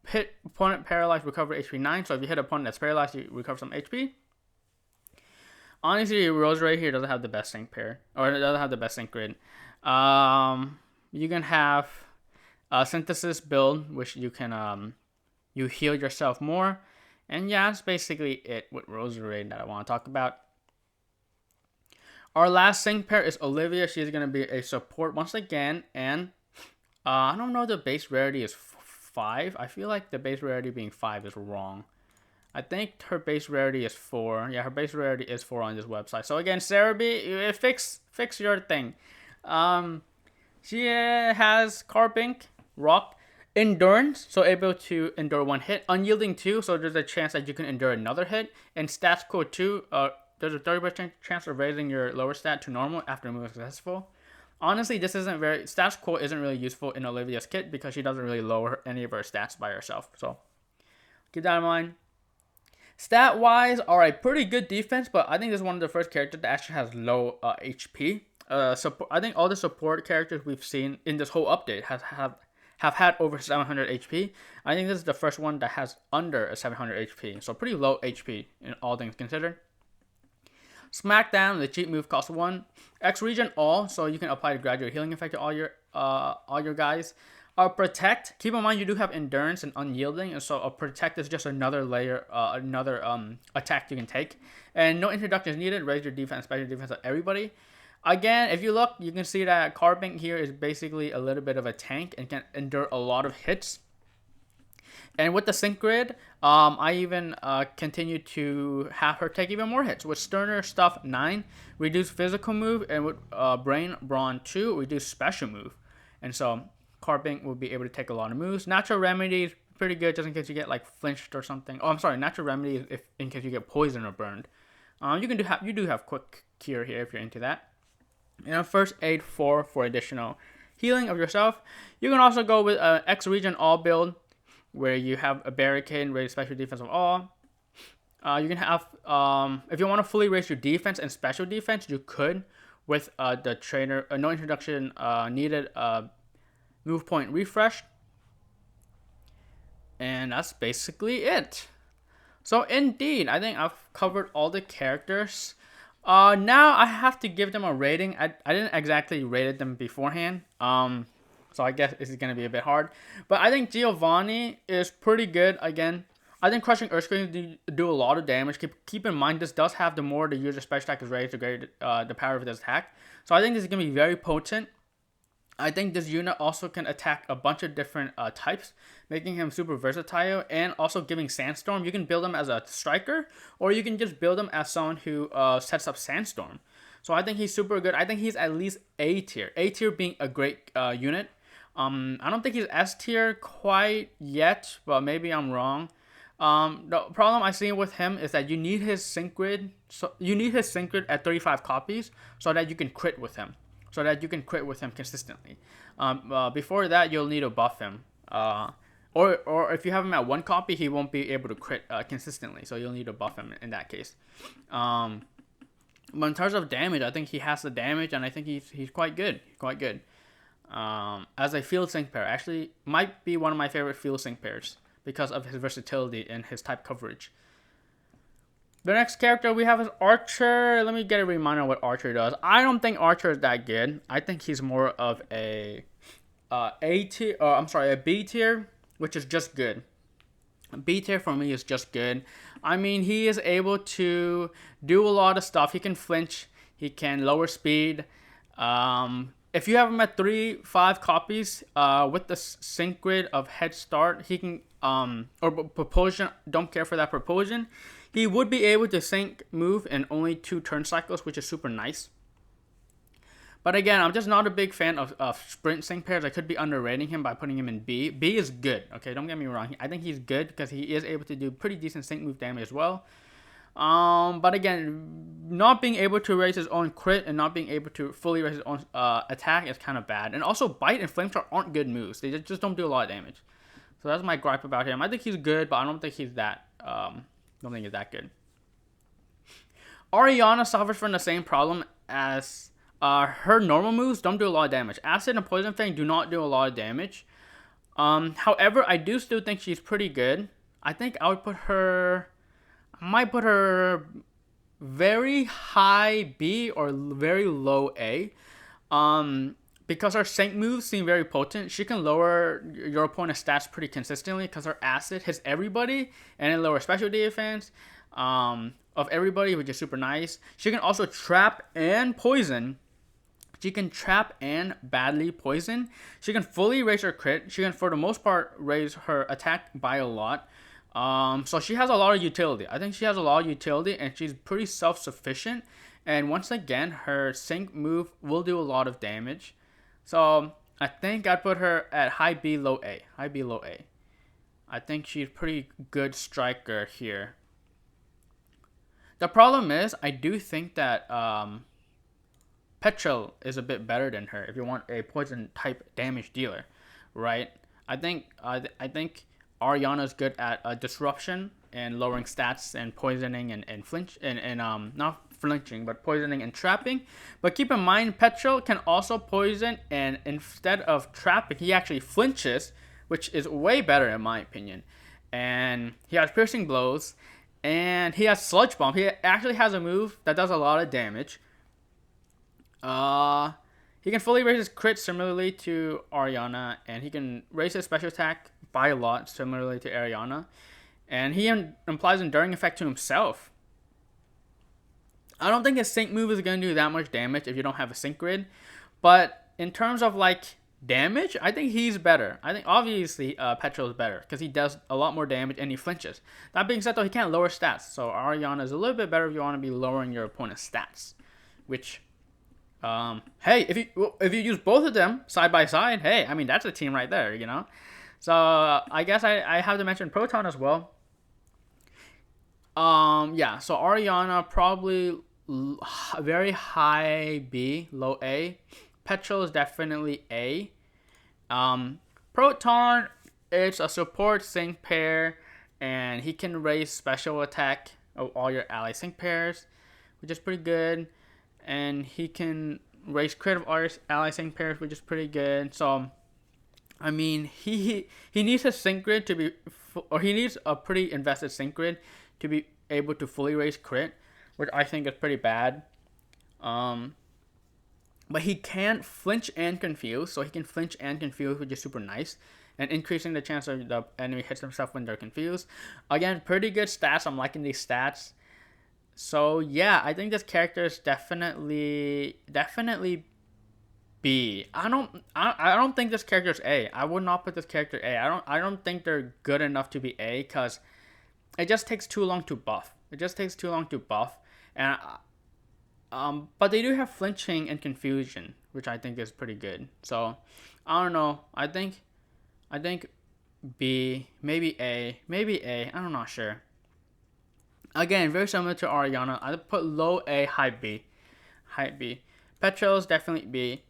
hit opponent paralyzed, recover HP 9. So if you hit an opponent that's paralyzed, you recover some HP. Honestly, Rose right here doesn't have the best sync pair, or it doesn't have the best sync grid. You can have a synthesis build, which you can you heal yourself more, and yeah, that's basically it with Rosary that I want to talk about. Our last sync pair is Olivia. She's gonna be a support once again, and I don't know. The base rarity is 5. I feel like the base rarity being 5 is wrong. I think her base rarity is 4. Yeah, her base rarity is 4 on this website. So again, Serebii, fix your thing. She has Carbink, Rock, Endurance, so able to endure 1 hit. Unyielding 2, so there's a chance that you can endure another hit. And Stats Core 2, there's a 30% chance of raising your lower stat to normal after a move is successful. Honestly, this isn't very... Stats Core isn't really useful in Olivia's kit because she doesn't really lower any of her stats by herself. So, keep that in mind. Stat-wise, alright, pretty good defense, but I think this is one of the first characters that actually has low HP. I think all the support characters we've seen in this whole update have had over 700 HP. I think this is the first one that has under a 700 HP, so pretty low HP in all things considered. Smackdown, the cheat move costs 1. X regen all, so you can apply the gradual healing effect to all your guys. Protect, keep in mind you do have endurance and unyielding, and so protect is just another layer, attack you can take. And no introduction is needed. Raise your defense, special defense of everybody. Again, if you look, you can see that Carbink here is basically a little bit of a tank and can endure a lot of hits. And with the sync grid, I even continue to have her take even more hits. With Sterner Stuff 9, reduce physical move, and with Brain Brawn 2, reduce special move. And so Carbink will be able to take a lot of moves. Natural Remedy is pretty good just in case you get like flinched or something. Oh, I'm sorry, Natural Remedy is if in case you get poisoned or burned. You do have quick cure here if you're into that. And First Aid 4 for additional healing of yourself. You can also go with X Regen All build, where you have a barricade and raise special defense of all. You can have, if you want to fully raise your defense and special defense, you could with the trainer, no introduction needed, move point refresh. And that's basically it. So indeed, I think I've covered all the characters. Now I have to give them a rating. I didn't exactly rate them beforehand. So I guess this is going to be a bit hard. But I think Giovanni is pretty good. Again, I think Crushing Earthquake do a lot of damage. Keep in mind, this does have the more the user special attack is raised, the greater the power of this attack. So I think this is going to be very potent. I think this unit also can attack a bunch of different types, making him super versatile, and also giving Sandstorm. You can build him as a striker, or you can just build him as someone who sets up Sandstorm. So I think he's super good. I think he's at least A tier. A tier being a great unit. I don't think he's S tier quite yet, but maybe I'm wrong. The problem I see with him is that you need his sync grid. So you need his sync grid at 35 copies so that you can crit with him. Consistently. Before that, you'll need to buff him. Or if you have him at 1 copy, he won't be able to crit consistently. So you'll need to buff him in that case. But in terms of damage, I think he has the damage, and I think he's quite good. As a field sync pair, actually might be one of my favorite field sync pairs because of his versatility and his type coverage. The next character we have is Archer. Let me get a reminder of what Archer does. I don't think Archer is that good. I think he's more of a B tier, which is just good. B tier for me is just good. I mean, he is able to do a lot of stuff. He can flinch. He can lower speed. If you have him at 3-5 copies, with the sync grid of Head Start, he can, or Propulsion, don't care for that Propulsion. He would be able to sync move in only 2 turn cycles, which is super nice. But again, I'm just not a big fan of sprint sync pairs. I could be underrating him by putting him in B. B is good, okay? Don't get me wrong. I think he's good because he is able to do pretty decent sync move damage as well. But again, not being able to raise his own crit and not being able to fully raise his own attack is kind of bad. And also, bite and flame charge aren't good moves. They just don't do a lot of damage. So that's my gripe about him. I think he's good, but I don't think he's that. Don't think he's that good. Ariana suffers from the same problem as her normal moves don't do a lot of damage. Acid and Poison Fang do not do a lot of damage. However, I do still think she's pretty good. I think I would put her... I might put her very high B or very low A. Because her sync moves seem very potent. She can lower your opponent's stats pretty consistently because her acid hits everybody and it lowers special defense of everybody, which is super nice. She can also trap and poison. She can trap and badly poison. She can fully raise her crit. She can, for the most part, raise her attack by a lot. So she has a lot of utility. I think she has a lot of utility and she's pretty self-sufficient. And once again, her sync move will do a lot of damage. So I think I'd put her at high B, low A. High B, low A. I think she's a pretty good striker here. The problem is, I do think that Petrel is a bit better than her if you want a poison type damage dealer, right? I think Ariana's good at disruption and lowering stats and poisoning and flinch and not flinching but poisoning and trapping. But keep in mind, Petrel can also poison, and instead of trapping, he actually flinches, which is way better in my opinion. And he has piercing blows, and he has sludge bomb. He actually has a move that does a lot of damage. He can fully raise his crit similarly to Ariana, and he can raise his special attack by a lot similarly to Ariana, and he implies enduring effect to himself. I don't think his sync move is going to do that much damage if you don't have a sync grid, but in terms of like damage, I think he's better. I think obviously Petrel is better because he does a lot more damage and he flinches. That being said though, he can't lower stats, so Ariana is a little bit better if you want to be lowering your opponent's stats, which hey, if you use both of them side by side, hey, I mean that's a team right there, you know. So I guess I have to mention Proton as well. Yeah, so Ariana probably very high B, low A. Petrel is definitely A. Proton, it's a support sync pair, and he can raise special attack of all your ally sync pairs, which is pretty good. And he can raise crit of all your ally sync pairs, which is pretty good. So, I mean, he needs a sync grid to be, or he needs a pretty invested sync grid to be able to fully raise crit, which I think is pretty bad. But he can flinch and confuse, so he can flinch and confuse, which is super nice, and increasing the chance of the enemy hits themselves when they're confused. Again, pretty good stats. I'm liking these stats. So yeah, I think this character is definitely B. I don't think this character is A. I would not put this character A. I don't think they're good enough to be A because it just takes too long to buff. And but they do have flinching and confusion, which I think is pretty good. So I don't know. I think B, maybe A. I'm not sure. Again, very similar to Ariana. I put low A, high B. Petrel is definitely B.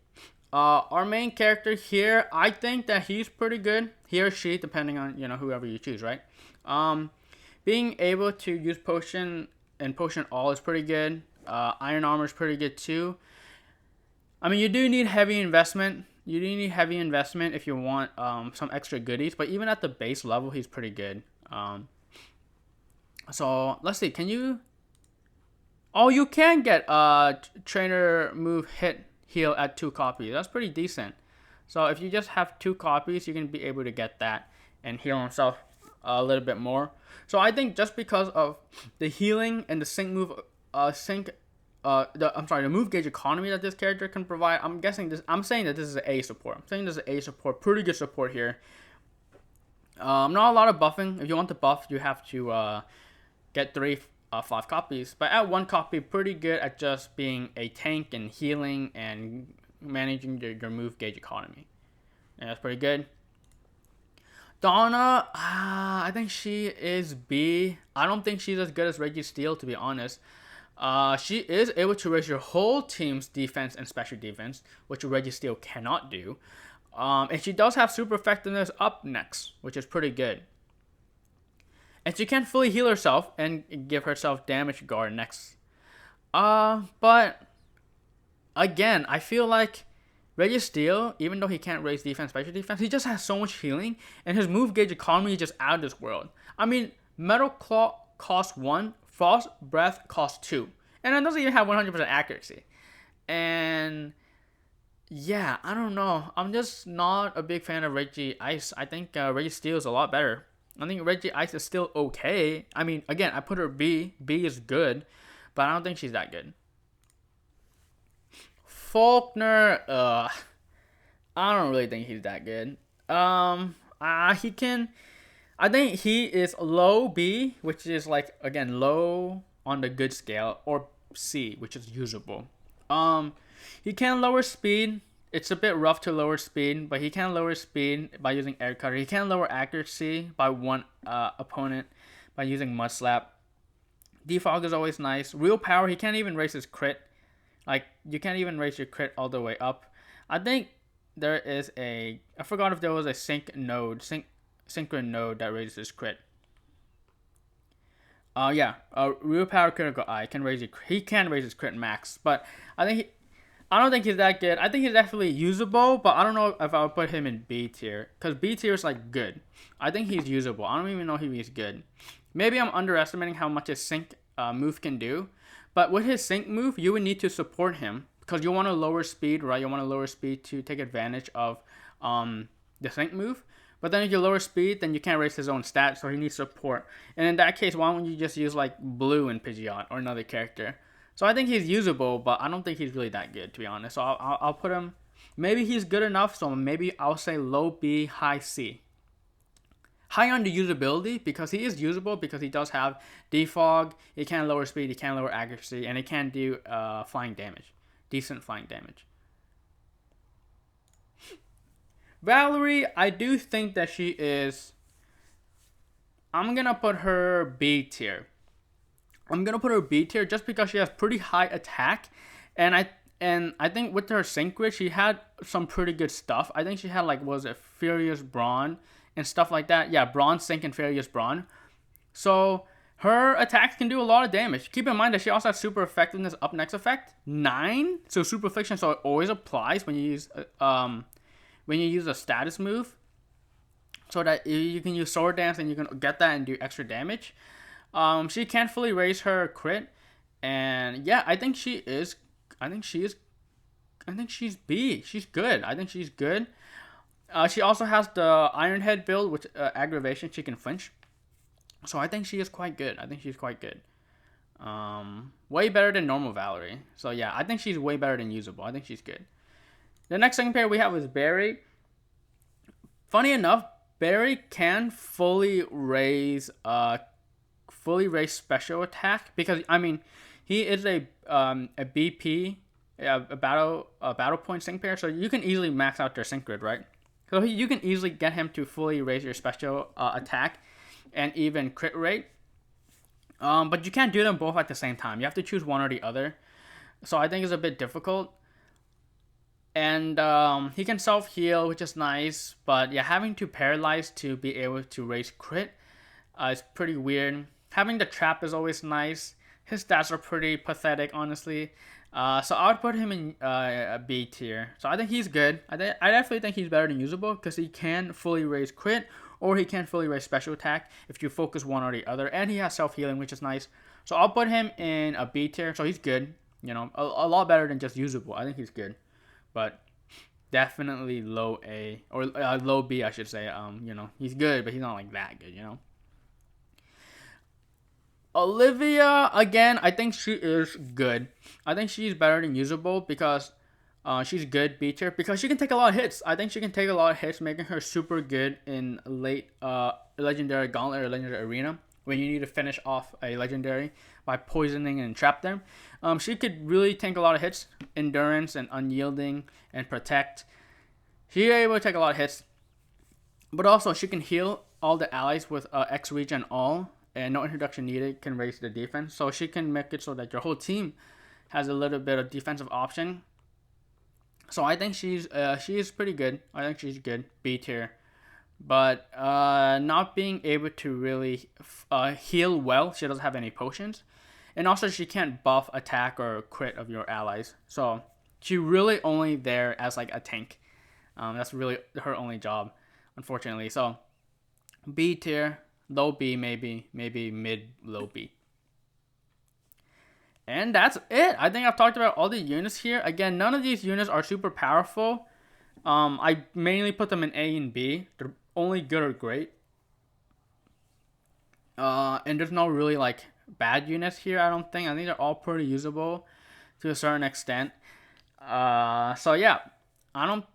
Our main character here, I think that he's pretty good. He or she, depending on whoever you choose, right? Being able to use potion and potion all is pretty good. Iron armor is pretty good too. I mean, you do need heavy investment. If you want some extra goodies. But even at the base level, he's pretty good. So let's see. Can you? Oh, you can get trainer move hit heal at 2 copies. That's pretty decent. So if you just have 2 copies, you can be able to get that and heal himself a little bit more. So I think just because of the healing and the sync move, the move gauge economy that this character can provide, I'm saying that this is an A support. Pretty good support here. Not a lot of buffing. If you want to buff, you have to get 5 copies. But at 1 copy, pretty good at just being a tank and healing and managing your move gauge economy. And that's pretty good. Donna, I think she is B. I don't think she's as good as Reggie Steele, to be honest. She is able to raise your whole team's defense and special defense, which Reggie Steele cannot do. And she does have super effectiveness up next, which is pretty good. And she can fully heal herself and give herself damage guard next. But again, I feel like Reggie Steele, even though he can't raise defense, special defense, he just has so much healing, and his move gauge economy is just out of this world. I mean, Metal Claw costs 1, Frost Breath costs 2, and it doesn't even have 100% accuracy. And yeah, I don't know. I'm just not a big fan of Reggie Ice. I think Reggie Steele is a lot better. I think Reggie Ice is still okay. I mean, again, I put her B. B is good, but I don't think she's that good. Faulkner, I don't really think he's that good. He can, I think he is low B, which is like, again, low on the good scale, or C, which is usable. He can lower speed. It's a bit rough to lower speed, but he can lower speed by using air cutter. He can lower accuracy by one opponent by using mud slap. Defog is always nice. Real power, he can't even raise his crit. Like, you can't even raise your crit all the way up. I think there is I forgot if there was a synchron node that raises his crit. Real power critical eye can raise he can raise his crit max, but I don't think he's that good. I think he's definitely usable, but I don't know if I would put him in B tier, because B tier is like good. I think he's usable. I don't even know if he's good. Maybe I'm underestimating how much his sync move can do. But with his sync move, you would need to support him, because you want to lower speed, right? You want to lower speed to take advantage of the sync move. But then if you lower speed, then you can't raise his own stats, so he needs support. And in that case, why don't you just use like Blue and Pidgeot or another character? So I think he's usable, but I don't think he's really that good, to be honest. So I'll put him, maybe he's good enough, so maybe I'll say low B, high C. High on the usability, because he is usable, because he does have defog, he can lower speed, he can lower accuracy, and he can do flying damage. Decent flying damage. Valerie, I do think that she is, I'm going to put her B tier. I'm going to put her B tier just because she has pretty high attack, and I think with her sync grid, she had some pretty good stuff. I think she had like, was it Furious Brawn and stuff like that. Yeah, Brawn Sync and Furious Brawn. So her attacks can do a lot of damage. Keep in mind that she also has super effectiveness up next effect 9. So super affliction, so it always applies when you use a status move, so that you can use sword dance and you can get that and do extra damage. She can't fully raise her crit, and yeah, I think she's B. She's good. I think she's good. She also has the Iron Head build, which aggravation, she can flinch. So I think she is quite good. Way better than normal Valerie. So yeah, I think she's way better than usable. I think she's good. The next second pair we have is Barry. Funny enough, Barry can fully raise special attack, because I mean, he is a BP, a battle point sync pair, so you can easily max out their sync grid, right? So you can easily get him to fully raise your special attack and even crit rate. But you can't do them both at the same time. You have to choose one or the other. So I think it's a bit difficult. And he can self-heal, which is nice. But yeah, having to paralyze to be able to raise crit is pretty weird. Having the trap is always nice. His stats are pretty pathetic, honestly. So I would put him in a B tier. So I think he's good. I definitely think he's better than usable, because he can fully raise crit, or he can fully raise special attack if you focus one or the other. And he has self-healing, which is nice. So I'll put him in a B tier. So he's good. You know, a lot better than just usable. I think he's good. But definitely low A, or low B, I should say. You know, he's good, but he's not like that good, you know. Olivia, again, I think she is good. I think she's better than usable, because she's good B tier, because she can take a lot of hits. I think she can take a lot of hits, making her super good in late legendary gauntlet or legendary arena, when you need to finish off a legendary by poisoning and trap them. She could really take a lot of hits, endurance and unyielding and protect. She's able to take a lot of hits. But also, she can heal all the allies with X regen all, and no introduction needed can raise the defense. So she can make it so that your whole team has a little bit of defensive option. So I think she is pretty good. I think she's good, B tier. But not being able to really heal well, she doesn't have any potions. And also, she can't buff attack or crit of your allies. So she really only there as like a tank. That's really her only job, unfortunately. So B tier, low B, maybe mid, low B. And that's it. I think I've talked about all the units here. Again, none of these units are super powerful. I mainly put them in A and B. They're only good or great. And there's no really like bad units here, I don't think. I think they're all pretty usable to a certain extent. So yeah, I don't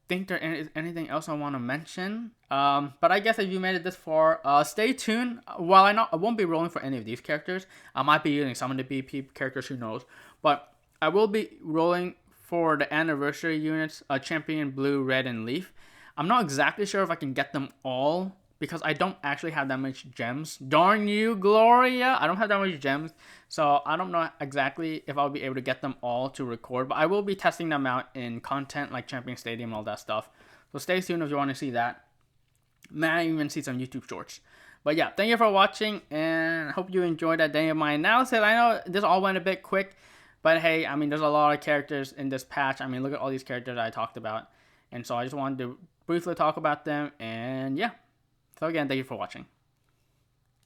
think there is anything else I want to mention. But I guess if you made it this far, stay tuned. While I won't be rolling for any of these characters, I might be using some of the BP characters, who knows. But I will be rolling for the anniversary units, Champion, Blue, Red, and Leaf. I'm not exactly sure if I can get them all, because I don't actually have that much gems. Darn you, Gloria! I don't have that much gems, so I don't know exactly if I'll be able to get them all to record, but I will be testing them out in content like Champion Stadium and all that stuff. So stay tuned if you want to see that. Might even see some YouTube shorts. But yeah, thank you for watching, and I hope you enjoyed that day of my analysis. I know this all went a bit quick, but hey, I mean, there's a lot of characters in this patch. I mean, look at all these characters I talked about. And so I just wanted to briefly talk about them, and yeah. So again, thank you for watching.